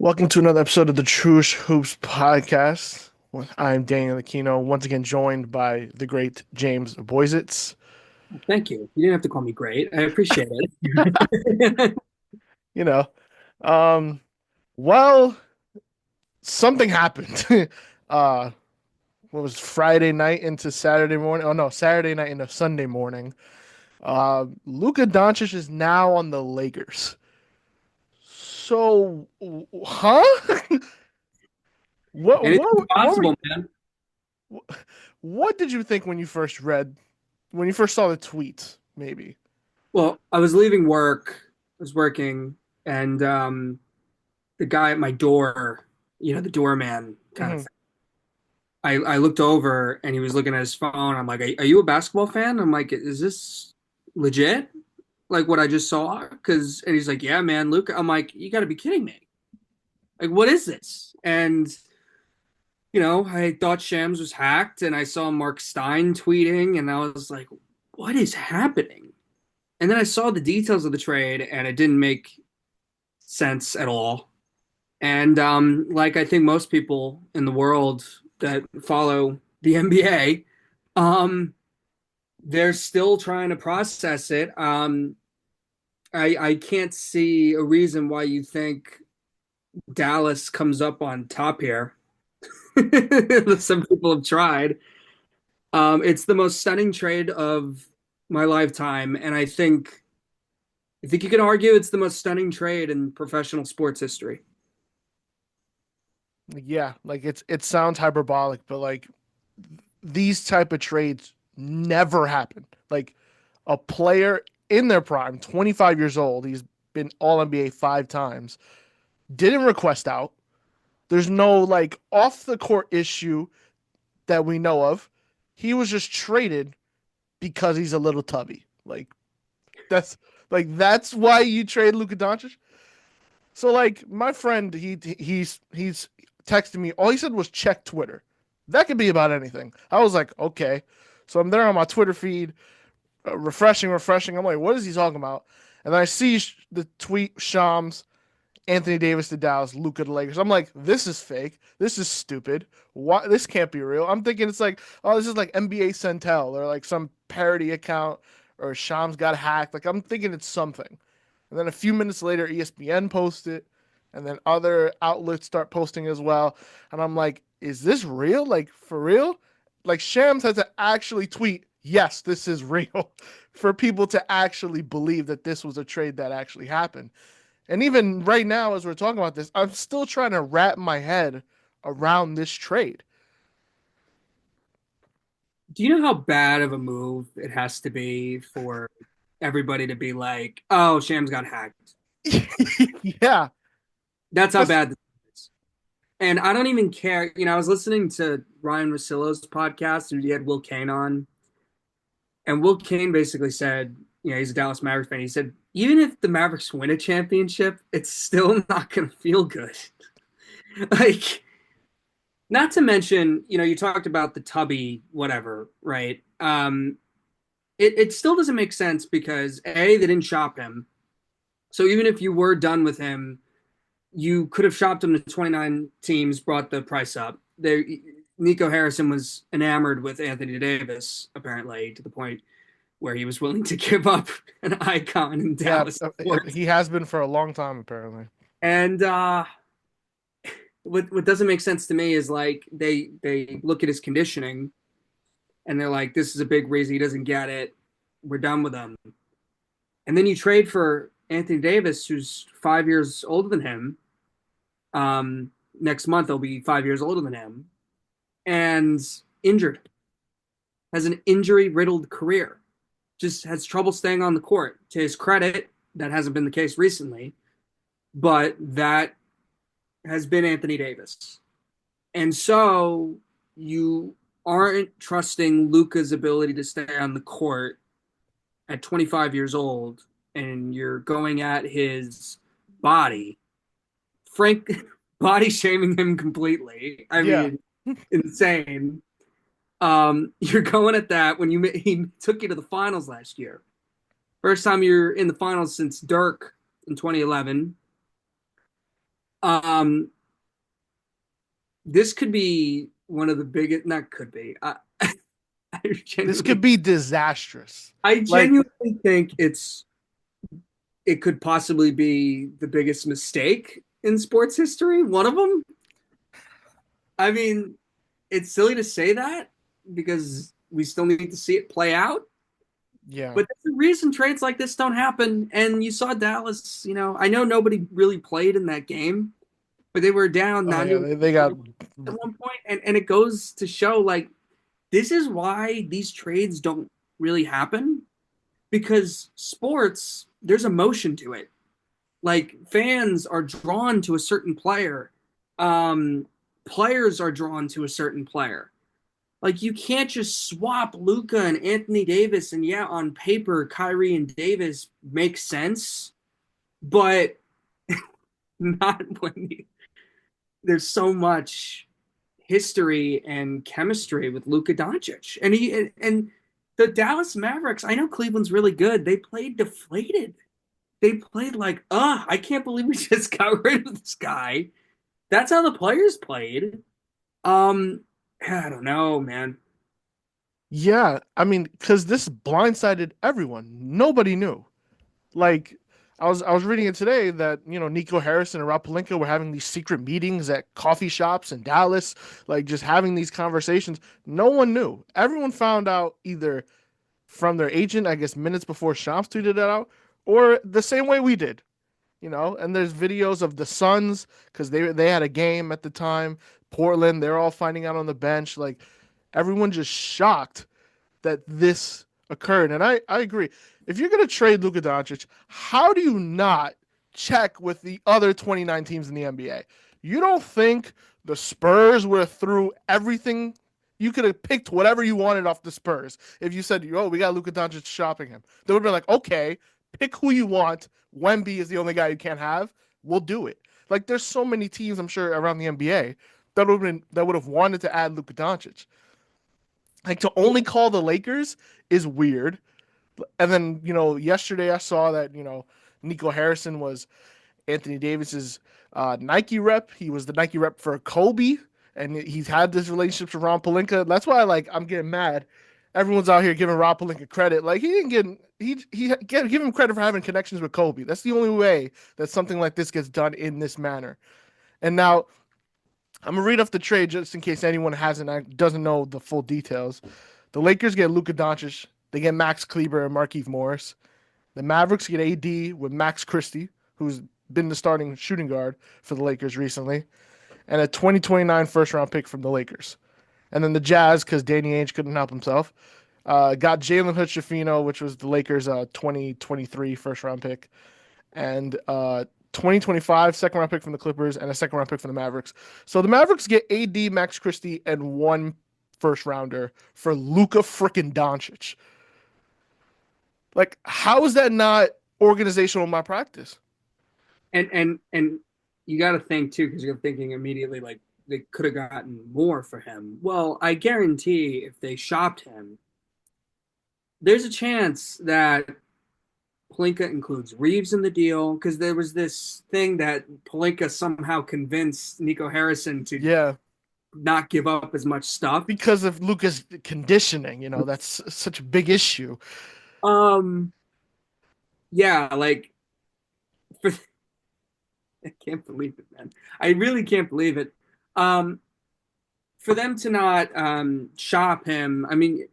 Welcome to another episode of the True Hoops podcast. I'm Daniel Aquino, once again joined by the great James Boisits. Thank you. You didn't have to call me great. I appreciate it. You know, um, well, something happened. uh, what was Friday night into Saturday morning? Oh no, Saturday night into Sunday morning. Luka Doncic is now on the Lakers. So, huh? Anything's What were possible, man. what did you think when you first saw the tweet, maybe? Well, I was leaving work, I was working, and the guy at my door, the doorman kind of Hmm. thing. I looked over and he was looking at his phone. I'm like, are you a basketball fan? I'm like, is this legit? Like what I just saw? And he's like, yeah, man, Luka. I'm like, you got to be kidding me. Like, what is this? I thought Shams was hacked, and I saw Mark Stein tweeting, and I was like, what is happening? And then I saw the details of the trade, and it didn't make sense at all. And like I think most people in the world that follow the NBA, um, they're still trying to process it. I can't see a reason why you think Dallas comes up on top here. Some people have tried. It's the most stunning trade of my lifetime, and I think you can argue it's the most stunning trade in professional sports history. Yeah, like it sounds hyperbolic, but like these type of trades never happen. Like a player in their prime, 25 years old, he's been all NBA 5 times, didn't request out. There's no like off the court issue that we know of. He was just traded because he's a little tubby. That's that's why you trade Luka Doncic. So like my friend, he's texted me. All he said was check Twitter. That could be about anything. I was like, okay. So I'm there on my Twitter feed, refreshing. I'm like, what is he talking about? And then I see the tweet Shams, Anthony Davis to Dallas, Luka to Lakers. I'm like, this is fake. This is stupid. Why? This can't be real. I'm thinking it's like, oh, this is like NBA Centel or like some parody account or Shams got hacked. Like I'm thinking it's something. And then a few minutes later, ESPN posted, and then other outlets start posting as well. And I'm like, is this real? Like for real? Like Shams had to actually tweet, yes, this is real, for people to actually believe that this was a trade that actually happened. And even right now, as we're talking about this, I'm still trying to wrap my head around this trade. Do you know how bad of a move it has to be for everybody to be like, "Oh, Shams got hacked"? Yeah, That's how that's bad this is. And I don't even care. I was listening to Ryan Russillo's podcast, and he had Will Kane on, and Will Kane basically said, he's a Dallas Mavericks fan. He said, even if the Mavericks win a championship, it's still not going to feel good. Like, not to mention, you talked about the tubby, whatever, right? It still doesn't make sense because A, they didn't shop him. So even if you were done with him, you could have shopped him to 29 teams, brought the price up. There, Nico Harrison was enamored with Anthony Davis, apparently, to the point where he was willing to give up an icon in yeah. Dallas sports. He has been for a long time apparently. And what doesn't make sense to me is like they look at his conditioning and they're like, this is a big reason he doesn't get it. We're done with him. And then you trade for Anthony Davis, who's 5 years older than him. Next month he'll be 5 years older than him, and injured, has an injury riddled career, just has trouble staying on the court. To his credit, that hasn't been the case recently, but that has been Anthony Davis. And so you aren't trusting Luka's ability to stay on the court at 25 years old, and you're going at his body, Frank, body shaming him completely. I Yeah. mean, insane. You're going at that when he took you to the finals last year. First time you're in the finals since Dirk in 2011. Um, this could be one of the biggest, not could be. I This could genuinely, be disastrous. I Like, genuinely think it could possibly be the biggest mistake in sports history. One of them. I mean, it's silly to say that because we still need to see it play out. yeah. But there's a reason trades like this don't happen. And you saw Dallas, I know nobody really played in that game, but they were down Oh 9 yeah, to they got at one point, and it goes to show like this is why these trades don't really happen because sports there's emotion to it. Like fans are drawn to a certain player, um, players are drawn to a certain player. Like you can't just swap Luka and Anthony Davis, and yeah, on paper Kyrie and Davis make sense, but not when there's so much history and chemistry with Luka Doncic. And the Dallas Mavericks, I know Cleveland's really good. They played deflated. They played like, I can't believe we just got rid of this guy. That's how the players played. Um, I don't know, man. yeah. I mean, because this blindsided everyone. Nobody knew. Like, I was reading it today that Nico Harrison and Rob Pelinka were having these secret meetings at coffee shops in Dallas, like just having these conversations. No one knew. Everyone found out either from their agent, I guess, minutes before Shams tweeted that out, or the same way we did. And there's videos of the Suns because they had a game at the time. Portland, they're all finding out on the bench. Like everyone just shocked that this occurred. And I agree. If you're going to trade Luka Doncic, how do you not check with the other 29 teams in the NBA? You don't think the Spurs were through everything? You could have picked whatever you wanted off the Spurs. If you said, "Oh, we got Luka Doncic shopping him," they would have been like, "Okay, pick who you want. Wemby is the only guy you can't have. We'll do it." Like, there's so many teams I'm sure around the NBA that would have wanted to add Luka Doncic. Like to only call the Lakers is weird. And then, yesterday I saw that, Nico Harrison was Anthony Davis's Nike rep. He was the Nike rep for Kobe, and he's had this relationship with Ron Palinka. That's why, I'm getting mad. Everyone's out here giving Ron Palinka credit. Like he didn't give him credit for having connections with Kobe. That's the only way that something like this gets done in this manner. And now I'm gonna read off the trade just in case anyone doesn't know the full details. The Lakers get Luka Doncic. They get Max Kleber and Markieff Morris. The Mavericks get AD with Max Christie, who's been the starting shooting guard for the Lakers recently, and a 2029 first round pick from the Lakers. And then the Jazz, because Danny Ainge couldn't help himself, got Jalen Hood-Schifino, which was the Lakers' 2023 first round pick, and 2025 second round pick from the Clippers and a second round pick from the Mavericks. So the Mavericks get AD, Max Christie, and one first rounder for Luka frickin' Doncic. Like, how is that not organizational malpractice? And you got to think too, because you're thinking immediately like they could have gotten more for him. Well, I guarantee if they shopped him, there's a chance that Palinka includes Reeves in the deal because there was this thing that Palinka somehow convinced Nico Harrison to Yeah, not give up as much stuff. because of Luka's conditioning, that's such a big issue. Um, yeah, like for, I can't believe it, man. I really can't believe it. Um, for them to not shop him, I mean,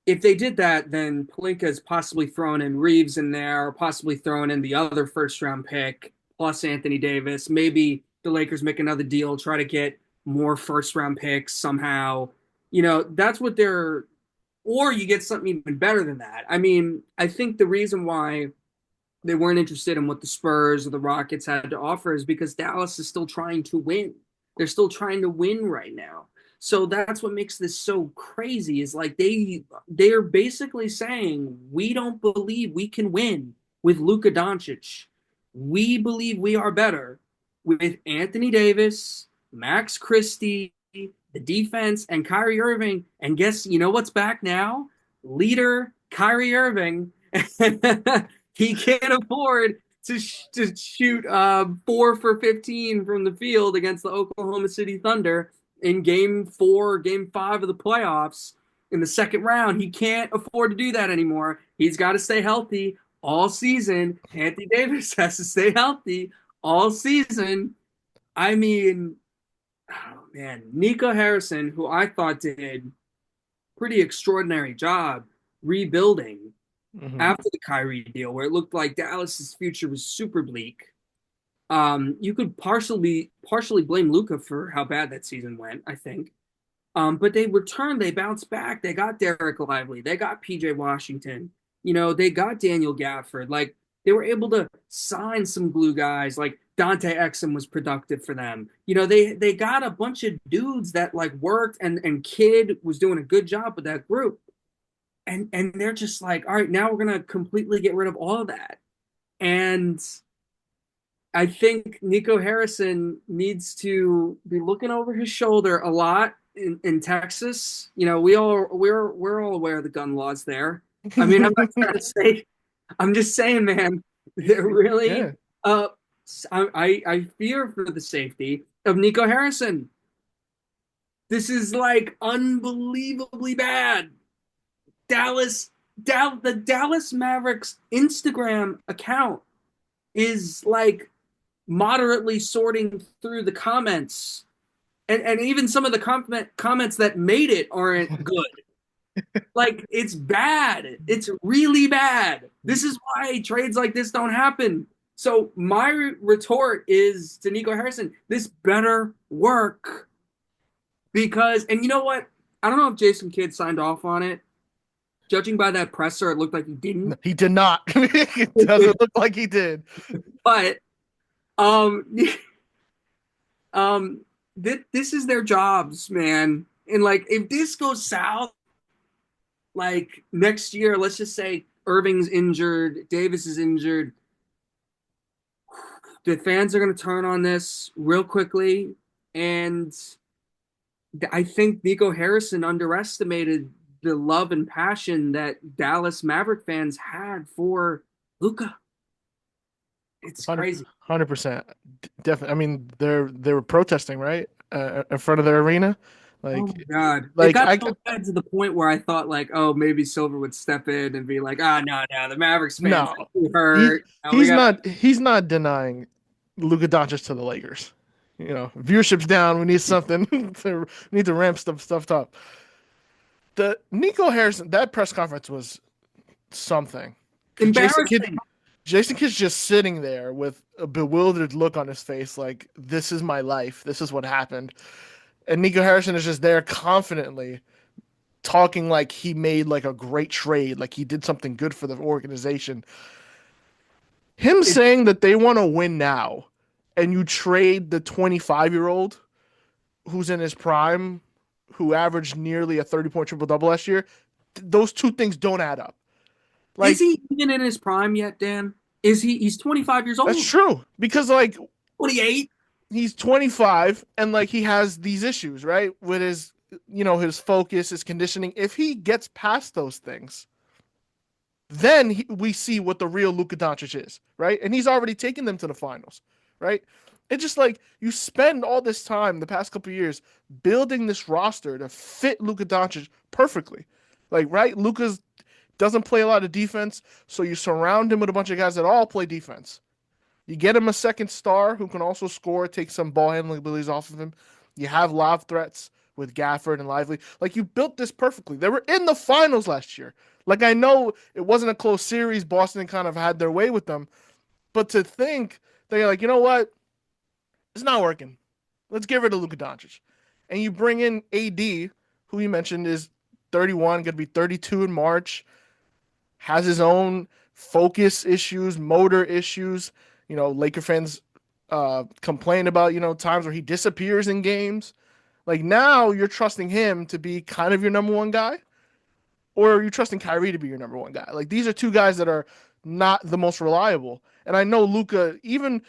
if they did that, then Palinka is possibly throwing in Reeves in there, or possibly throwing in the other first round pick plus Anthony Davis. Maybe the Lakers make another deal, try to get more first round picks somehow. That's what they're, or you get something even better than that. I mean, I think the reason why they weren't interested in what the Spurs or the Rockets had to offer is because Dallas is still trying to win. They're still trying to win right now. So that's what makes this so crazy is like they're basically saying we don't believe we can win with Luka Doncic. We believe we are better with Anthony Davis, Max Christie, the defense, and Kyrie Irving. And guess you know what's back now? Leader Kyrie Irving. He can't afford to shoot 4 for 15 from the field against the Oklahoma City Thunder in game 4, game 5 of the playoffs in the second round. He can't afford to do that anymore. He's got to stay healthy all season. Anthony Davis has to stay healthy all season. I mean, oh man, Nico Harrison, who I thought did pretty extraordinary job rebuilding Hmm. after the Kyrie deal, where it looked like Dallas's future was super bleak. You could partially blame Luka for how bad that season went, I think. But they returned, they bounced back. They got Derek Lively, they got PJ Washington, they got Daniel Gafford. Like they were able to sign some glue guys. Like Dante Exum was productive for them. They got a bunch of dudes that like worked, and Kid was doing a good job with that group. And they're just like, all right, now we're gonna completely get rid of all of that. And I think Nico Harrison needs to be looking over his shoulder a lot in Texas. We're all aware of the gun laws there. I mean, I'm not trying to say. I'm just saying, man. They're really. Yeah. Uh, I fear for the safety of Nico Harrison. This is like unbelievably bad. The Dallas Mavericks Instagram account is like moderately sorting through the comments, and even some of the comments that made it aren't good. Like it's bad. It's really bad. This is why trades like this don't happen. So my retort is to Nico Harrison: this better work because, and you know what? I don't know if Jason Kidd signed off on it. Judging by that presser, it looked like he No, didn't. he did not. It doesn't look like he did. But um, um, this is their jobs, man. And like, if this goes south, like next year, let's just say Irving's injured, Davis is injured, the fans are going to turn on this real quickly. And I think Nico Harrison underestimated the love and passion that Dallas Maverick fans had for Luka. It's 100%. Definitely. I mean, they were protesting, right? In front of their arena. Oh Like, my God. It like got I so bad to the point where I thought like, oh, maybe Silver would step in and be like, no, no, the Mavericks fans no, are too he hurt. We he's got not denying Luka Doncic to the Lakers. Viewership's down. We need something we need to ramp stuff up. The Nico Harrison that press conference was something because embarrassing. Jason Kidd's just sitting there with a bewildered look on his face, like this is my life. This is what happened. And Nico Harrison is just there confidently talking like he made like a great trade, like he did something good for the organization. Him It, saying that they want to win now and you trade the 25-year-old who's in his prime, who averaged nearly a 30-point triple double last year, those two things don't add up. is Like, he even in his prime yet, Dan? Is he? He's 25 years that's old. true because, like, 28. he's 25 and, like, he has these issues, right? With his focus, his conditioning. If he gets past those things, then we see what the real Luka Doncic is, right? And he's already taken them to the finals, right? It's just like you spend all this time the past couple of years building this roster to fit Luka Doncic perfectly. Like, right? Luka's doesn't play a lot of defense, so you surround him with a bunch of guys that all play defense. You get him a second star who can also score, take some ball handling abilities off of him. You have lob threats with Gafford and Lively. Like you built this perfectly. They were in the finals last year. Like I know it wasn't a close series. Boston kind of had their way with them, but to think they're like, you know what, it's not working. Let's get rid of Luka Doncic, and you bring in AD, who you mentioned is 31, going to be 32 in March, has his own focus issues, motor issues. Laker fans complain about, times where he disappears in games. Like now you're trusting him to be kind of your number one guy, or are you trusting Kyrie to be your number one guy? Like these are two guys that are not the most reliable. And I know Luka, even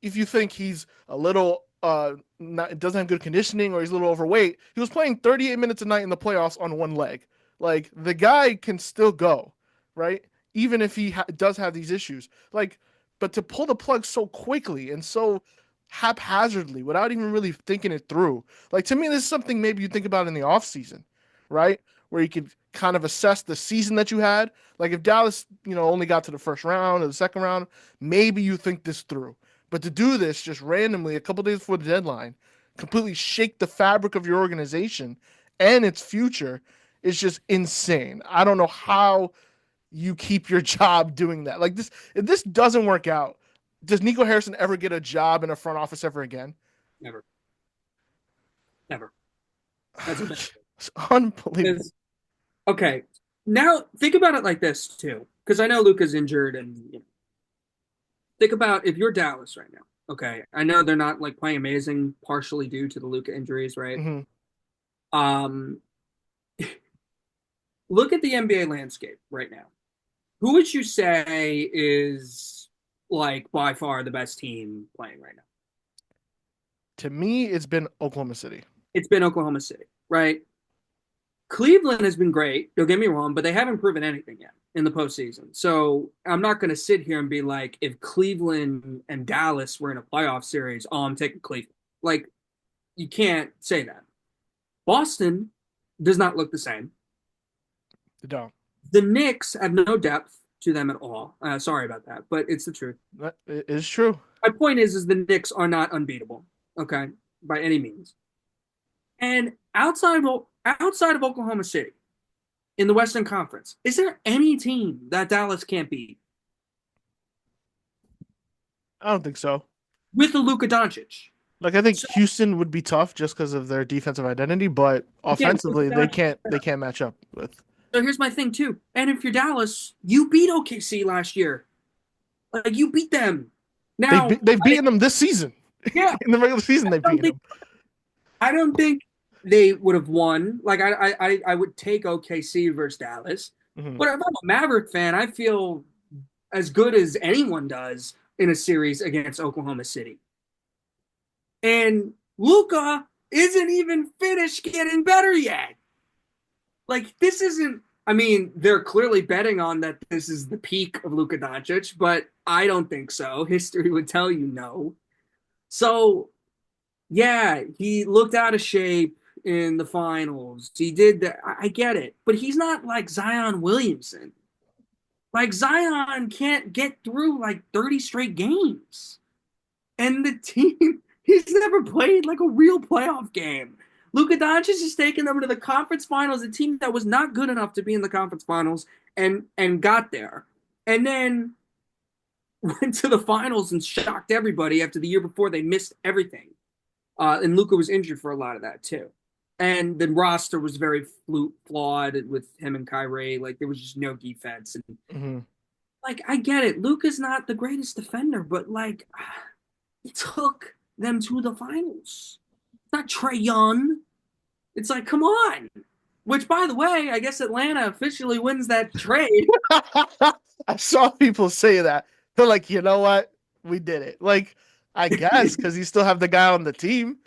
if you think he's a little doesn't have good conditioning or he's a little overweight, he was playing 38 minutes a night in the playoffs on one leg. Like the guy can still go, right? Even if he does have these issues. Like but to pull the plug so quickly and so haphazardly without even really thinking it through. Like to me, this is something maybe you think about in the offseason, right? Where you could kind of assess the season that you had. Like if Dallas, only got to the first round or the second round, maybe you think this through. But to do this just randomly a couple days before the deadline, completely shake the fabric of your organization and its future is just insane. I don't know how you keep your job doing that. Like this, if this doesn't work out, does Nico Harrison ever get a job in a front office ever again? Never, never. That's a bad It's unbelievable. thing. Okay, now think about it like this too, because I know Luka's injured, and think about if you're Dallas right now. Okay, I know they're not like playing amazing, partially due to the Luka injuries, right? Mm-hmm. Um, look at the NBA landscape right now. Who would you say is like by far the best team playing right now? To me, it's been Oklahoma City. It's been Oklahoma City, right? Cleveland has been great. Don't get me wrong, but they haven't proven anything yet in the postseason. So I'm not going to sit here and be like, if Cleveland and Dallas were in a playoff series, oh, I'm taking Cleveland. Like, you can't say that. Boston does not look the same. They don't. The Knicks have no depth to them at all. Sorry about that, but it's the truth. That is true. My point is the Knicks are not unbeatable, okay, by any means. And outside of Oklahoma City in the Western Conference, is there any team that Dallas can't beat I don't think so. with the Luka Doncic? Like I think So Houston would be tough just because of their defensive identity, but again, Luka offensively they Doncic. can't match up with. So here's my thing too. And if you're Dallas, you beat OKC last year. Like you beat them. Now, They've beaten them this season. yeah, In the regular season, I they've don't beaten think them. I don't think they would have won. Like I would take OKC versus Dallas. Hmm. But if I'm a Maverick fan, I feel as good as anyone does in a series against Oklahoma City. And Luka isn't even finished getting better yet. Like this isn't. I mean, they're clearly betting on that this is the peak of Luka Doncic, but I don't think so. History would tell you no. So yeah, he looked out of shape in the finals. He did that. I get it, but he's not like Zion Williamson. Like Zion can't get through like 30 straight games. And the team, he's never played like a real playoff game. Luka Doncic is taking them to the conference finals, a team that was not good enough to be in the conference finals and got there. And then went to the finals and shocked everybody after the year before they missed everything. And Luka was injured for a lot of that too. And the roster was very flawed with him and Kyrie. Like there was just no defense. And Hmm. like I get it, Luka's not the greatest defender, but like he took them to the finals. It's not Trae Young. It's like, come on. Which, by the way, I guess Atlanta officially wins that trade. I saw people say that. They're like, you know what? We did it. Like, I guess because you still have the guy on the team.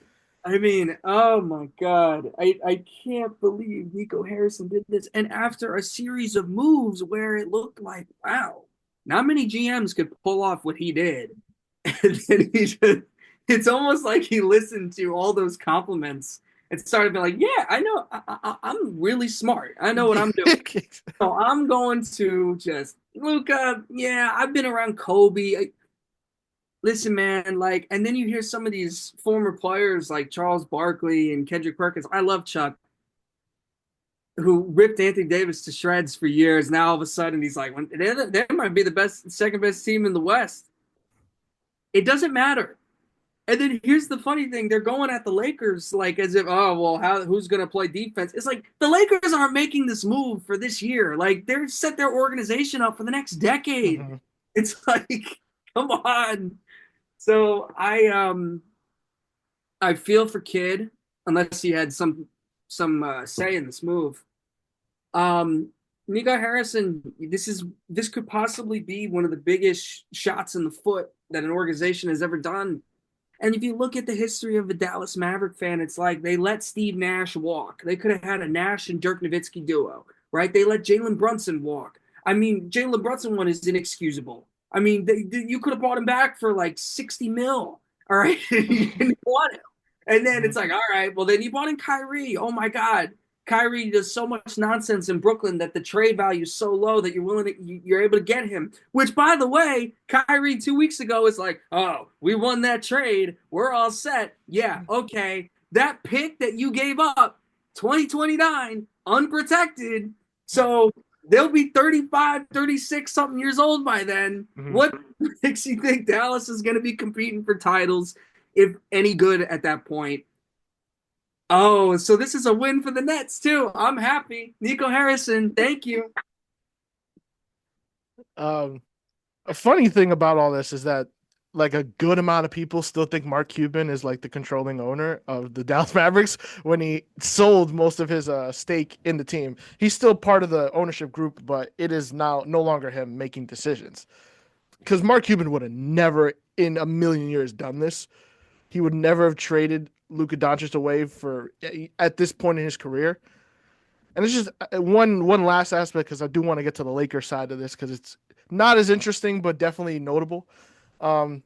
I mean, oh my God. I can't believe Nico Harrison did this. And after a series of moves where it looked like, wow, not many GMs could pull off what he did. And then it's almost like he listened to all those compliments and started being like, yeah, I know, I'm really smart. I know what I'm doing. So I'm going to just, Luka, yeah, I've been around Kobe. Listen, man, like, and then you hear some of these former players like Charles Barkley and Kendrick Perkins. I love Chuck, who ripped Anthony Davis to shreds for years. Now all of a sudden he's like, they might be the best, second best team in the West. It doesn't matter. And then here's the funny thing: they're going at the Lakers like as if, oh well, who's going to play defense? It's like the Lakers aren't making this move for this year. Like they're set their organization up for the next decade. Hmm. It's like, come on. So I feel for Kid, unless he had some say in this move. Um, Nico Harrison, this could possibly be one of the biggest shots in the foot that an organization has ever done. And if you look at the history of the Dallas Maverick fan, it's like they let Steve Nash walk. They could have had a Nash and Dirk Nowitzki duo, right? They let Jalen Brunson walk. I mean, Jalen Brunson one is inexcusable. I mean, you could have bought him back for like 60 mil. All right. You didn't want him. And then Mhm. it's like, all right, well, then you bought in Kyrie. Oh my God. Kyrie does so much nonsense in Brooklyn that the trade value is so low that you're able to get him. Which, by the way, Kyrie 2 weeks ago is like, oh, we won that trade. We're all set. Yeah, okay. That pick that you gave up, 2029, unprotected. So they'll be 35, 36 something years old by then. Mhm. What makes you think Dallas is going to be competing for titles, if any good at that point? Oh, so this is a win for the Nets too. I'm happy. Nico Harrison, thank you. Um, a funny thing about all this is that like a good amount of people still think Mark Cuban is like the controlling owner of the Dallas Mavericks when he sold most of his stake in the team. He's still part of the ownership group, but it is now no longer him making decisions. Because Mark Cuban would have never in a million years done this. He would never have traded Luka Doncic away for at this point in his career. And it's just one last aspect because I do want to get to the Lakers side of this because it's not as interesting but definitely notable. Um,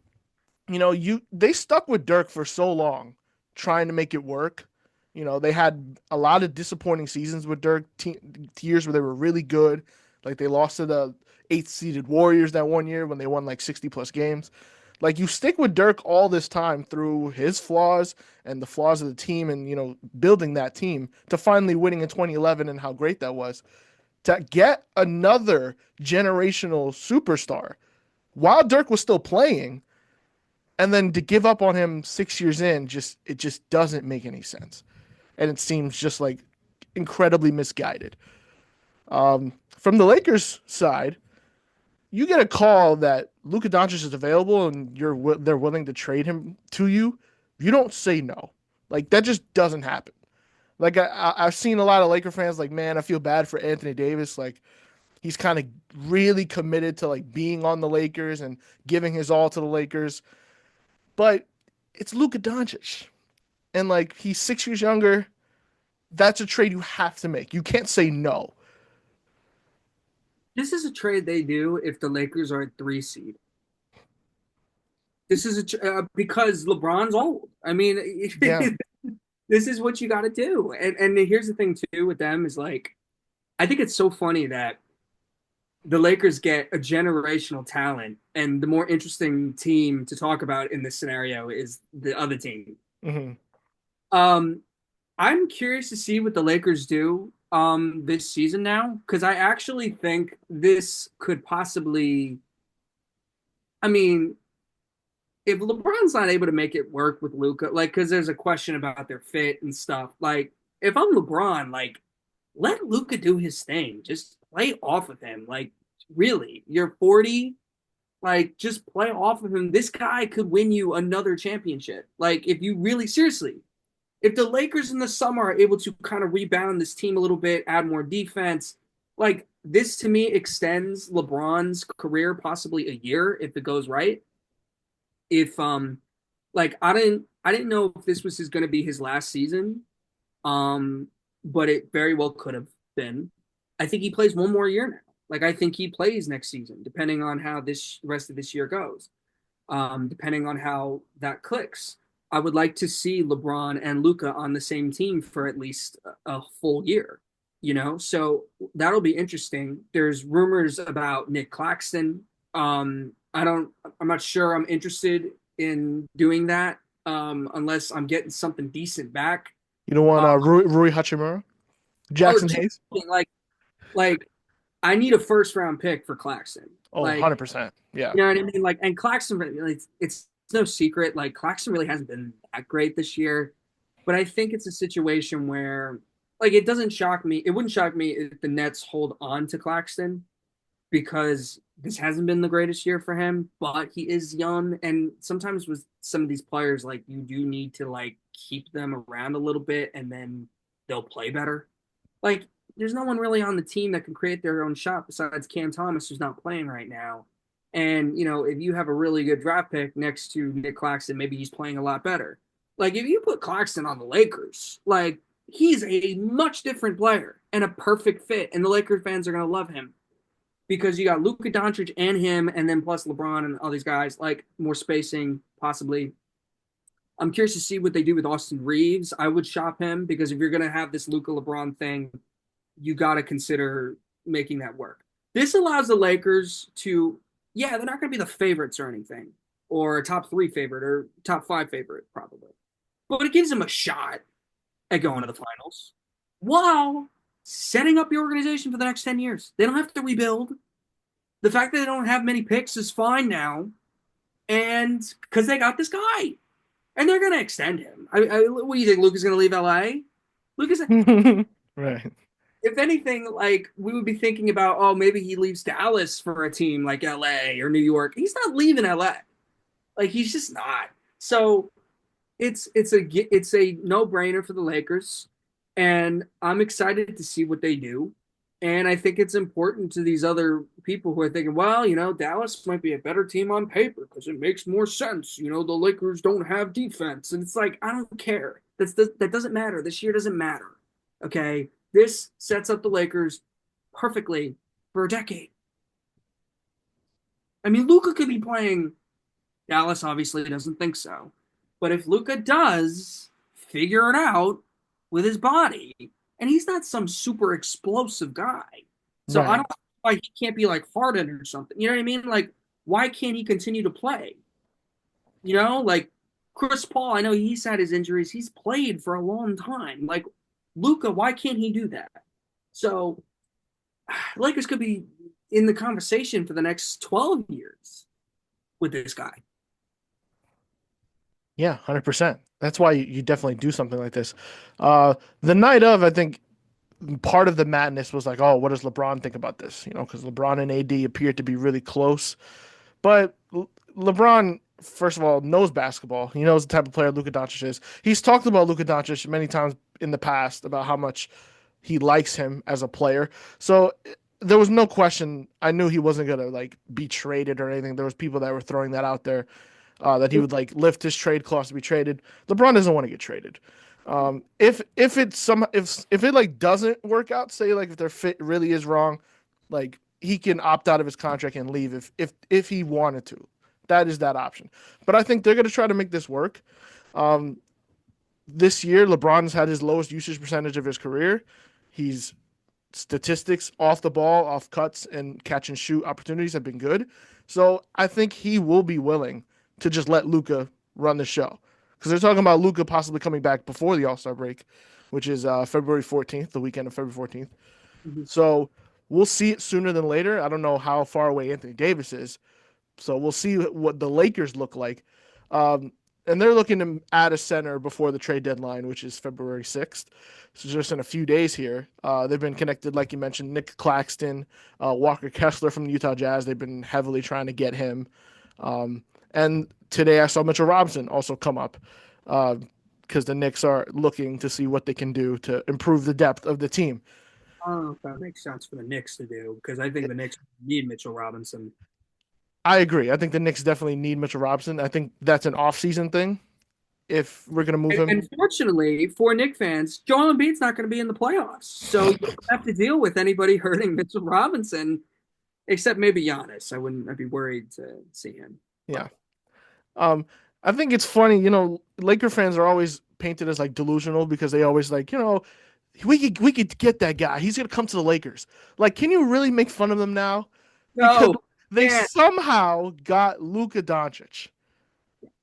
they stuck with Dirk for so long, trying to make it work. They had a lot of disappointing seasons with Dirk, years where they were really good, like they lost to the eighth seeded Warriors that one year when they won like 60 plus games. Like you stick with Dirk all this time through his flaws and the flaws of the team, and building that team to finally winning in 2011 and how great that was to get another generational superstar while Dirk was still playing and then to give up on him 6 years in, it just doesn't make any sense, and it seems just like incredibly misguided. From the Lakers side, you get a call that Luka Doncic is available and they're willing to trade him to you. You don't say no. Like that just doesn't happen. Like I've seen a lot of Laker fans like, man, I feel bad for Anthony Davis. Like he's kind of really committed to like being on the Lakers and giving his all to the Lakers. But it's Luka Doncic. And like he's 6 years younger. That's a trade you have to make. You can't say no. This is a trade they do if the Lakers are at 3 seed. This is because LeBron's old. I mean, Yeah. this is what you got to do. And here's the thing too with them is like, I think it's so funny that the Lakers get a generational talent, and the more interesting team to talk about in this scenario is the other team. Hmm. Um, I'm curious to see what the Lakers do this season now because I actually think this could possibly. I mean, if LeBron's not able to make it work with Luka, like because there's a question about their fit and stuff. Like if I'm LeBron, like let Luka do his thing, just play off of him. Like really, you're 40. Like, just play off of him. This guy could win you another championship. Like, if you really, seriously, if the Lakers in the summer are able to kind of rebound this team a little bit, add more defense, like, this to me extends LeBron's career possibly a year if it goes right. If, like, I didn't know if this was going to be his last season, um, but it very well could have been. I think he plays one more year now. Like I think he plays next season, depending on how this rest of this year goes. Depending on how that clicks. I would like to see LeBron and Luka on the same team for at least a full year. So that'll be interesting. There's rumors about Nick Claxton. I'm not sure I'm interested in doing that unless I'm getting something decent back. You don't want Uh, Rui Hachimura, oh, Jackson Hayes. like I need a first round pick for Claxton. Oh, Like, 100%. Yeah. you know what I mean? Like, and Claxton, it's no secret. Like, Claxton really hasn't been that great this year. But I think it's a situation where, like, it doesn't shock me. It wouldn't shock me if the Nets hold on to Claxton because this hasn't been the greatest year for him. But he is young, and sometimes with some of these players, like, you do need to like keep them around a little bit, and then they'll play better. Like, there's no one really on the team that can create their own shot besides Cam Thomas, who's not playing right now. And, if you have a really good draft pick next to Nick Claxton, maybe he's playing a lot better. Like, if you put Claxton on the Lakers, like, he's a much different player and a perfect fit, and the Lakers fans are going to love him. because you got Luka Doncic and him, and then plus LeBron and all these guys, like more spacing possibly. I'm curious to see what they do with Austin Reeves. I would shop him because if you're going to have this Luka LeBron thing, you got to consider making that work. This allows the Lakers to, yeah, they're not going to be the favorites or anything, or a top three favorite or top five favorite, probably. But it gives them a shot at going to the finals while setting up the organization for the next 10 years. They don't have to rebuild. The fact that they don't have many picks is fine now. And because they got this guy and they're going to extend him. What do you think? Luka's going to leave LA? Luka's, Right. if anything, like we would be thinking about, oh, maybe he leaves Dallas for a team like LA or New York. He's not leaving LA. Like he's just not. So it's a no brainer for the Lakers, and I'm excited to see what they do. And I think it's important to these other people who are thinking, well, Dallas might be a better team on paper because it makes more sense. The Lakers don't have defense, and it's like I don't care. That doesn't matter. This year doesn't matter. Okay, this sets up the Lakers perfectly for a decade. I mean, Luka could be playing. Dallas obviously doesn't think so. But if Luka does figure it out with his body, and he's not some super explosive guy, so I Right. don't know why he can't be like Harden or something. You know what I mean? Like, why can't he continue to play? Like Chris Paul, I know he's had his injuries. He's played for a long time. Like Luka, why can't he do that? So Lakers could be in the conversation for the next 12 years with this guy. Yeah, 100%. That's why you definitely do something like this. The night of, I think part of the madness was like, oh, what does LeBron think about this? Because LeBron and AD appeared to be really close. But LeBron, first of all, knows basketball. He knows the type of player Luka Doncic is. He's talked about Luka Doncic many times in the past about how much he likes him as a player. So there was no question. I knew he wasn't gonna like be traded or anything. There was people that were throwing that out there that he would like lift his trade clause to be traded. LeBron doesn't want to get traded. If it's some if it like doesn't work out, say like if their fit really is wrong, like he can opt out of his contract and leave if he wanted to. That is that option. But I think they're gonna try to make this work. Um, this year, LeBron's had his lowest usage percentage of his career. He's statistics off the ball, off cuts, and catch and shoot opportunities have been good. So I think he will be willing to just let Luka run the show because they're talking about Luka possibly coming back before the All Star break, which is February 14th, the weekend of February 14th. Mhm. So we'll see it sooner than later. I don't know how far away Anthony Davis is, so we'll see what the Lakers look like. Um, and they're looking to add a center before the trade deadline, which is February 6th. So just in a few days here. They've been connected, like you mentioned, Nick Claxton, Walker Kessler from the Utah Jazz. They've been heavily trying to get him. And today I saw Mitchell Robinson also come up because the Knicks are looking to see what they can do to improve the depth of the team. I don't know if that makes sense for the Knicks to do because I think the Knicks need Mitchell Robinson. I agree. I think the Knicks definitely need Mitchell Robinson. I think that's an off-season thing if we're going to move And him. fortunately for Knick fans, Joel Embiid's not going to be in the playoffs, so you don't have to deal with anybody hurting Mitchell Robinson, except maybe Giannis. I'd be worried to see him. Yeah. But Um, I think it's funny, Laker fans are always painted as like delusional because they always like, we could get that guy. He's gonna come to the Lakers. Like, can you really make fun of them now? Because no, they yeah, somehow got Luka Doncic.